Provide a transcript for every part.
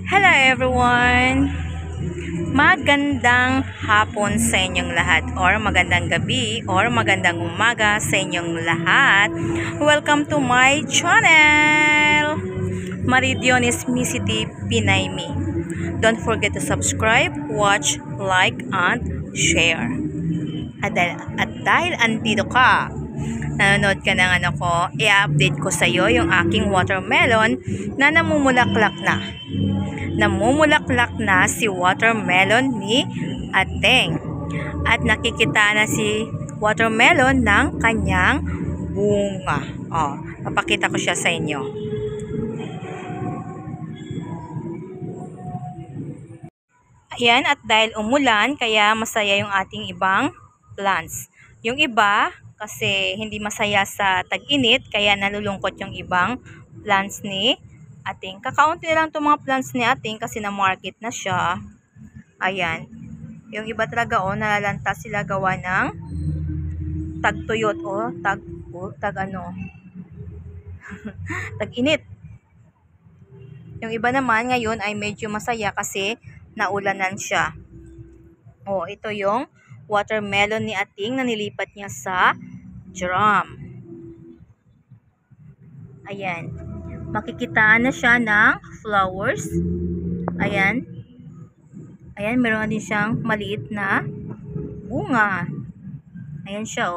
Hello everyone! Magandang hapon sa inyong lahat or magandang gabi or magandang umaga sa inyong lahat. Welcome to my channel! Maridiones City Pinay Me. Don't forget to subscribe, watch, like, and share. At dahil andito ka, nanonood ka ng i-update ko sa iyo yung aking watermelon na namumulaklak na. Namumulaklak na si watermelon ni Ateng. At nakikita na si watermelon ng kanyang bunga. Papakita ko siya sa inyo. Ayan, at dahil umulan, kaya masaya yung ating ibang plants. Yung iba, kasi hindi masaya sa tag-init, kaya nalulungkot yung ibang plants ni Ating. Kakaunti na lang itong mga plants ni Ating kasi na-market na siya. Ayan. Yung iba talaga, nalalanta sila gawa ng tag-tuyot tag-init. Yung iba naman ngayon ay medyo masaya kasi naulanan siya. Ito yung watermelon ni Ating na nilipat niya sa drum. Ayan. Makikitaan na siya ng flowers. Ayan. Ayan, meron din siyang maliit na bunga. Ayan siya,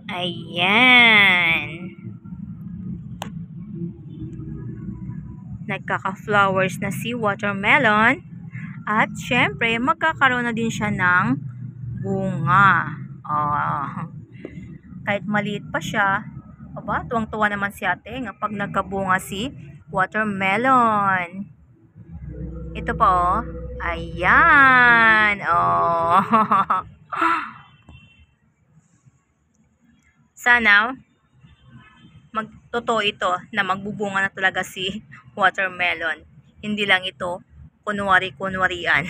Ayan. Nagkaka-flowers na si watermelon. At syempre, magkakaroon na din siya ng bunga. Kahit maliit pa siya, tuwang-tuwa naman si Ate pag nagkabunga si watermelon. Ito pa, Ayan. Sana magtotoo ito na magbubunga na talaga si watermelon. Hindi lang ito kunwari-kunwarian.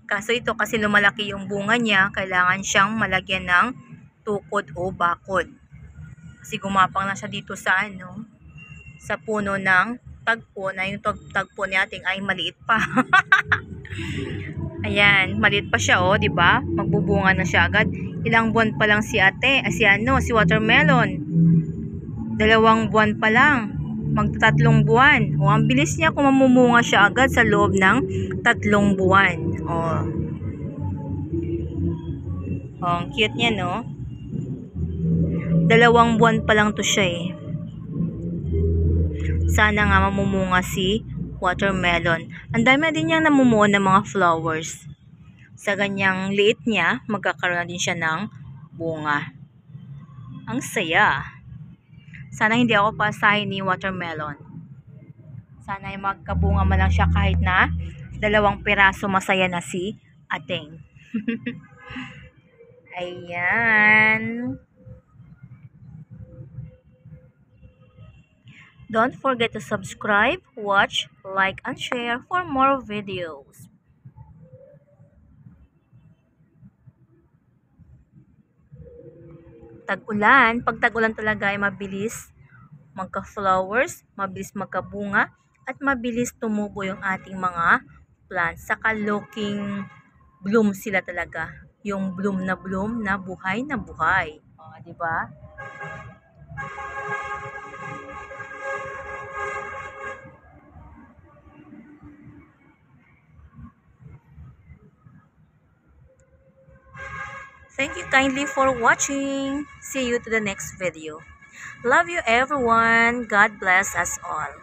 Kaso ito kasi lumalaki yung bunga niya, kailangan siyang malagyan ng tukod o bakod. Kasi gumapang na siya dito sa sa puno ng tagpo, na yung tagpo ni Ating ay maliit pa. Ayan, maliit pa siya, di ba? Magbubunga na siya agad. Ilang buwan pa lang si si watermelon. 2 buwan pa lang. Magta-3 buwan. Ang bilis niya kung mamumunga siya agad sa loob ng 3 buwan. Ang cute niya, no? 2 buwan pa lang to siya, Sana nga mamumunga si watermelon. Ang dami na din niyang namumuo ng mga flowers. Sa ganyang liit niya, magkakaroon na din siya ng bunga. Ang saya. Sana hindi ako pasahin ni watermelon. Sana ay magkabunga man lang siya kahit na 2 piraso, masaya na si Ating. Ayan. Don't forget to subscribe, watch, like, and share for more videos. Tag-ulan, pag tag-ulan talaga ay mabilis magka-flowers, mabilis magkabunga, at mabilis tumubo yung ating mga plants. Saka looking bloom sila talaga. Yung bloom na buhay na buhay. Di ba? Thank you kindly for watching. See you to the next video. Love you everyone. God bless us all.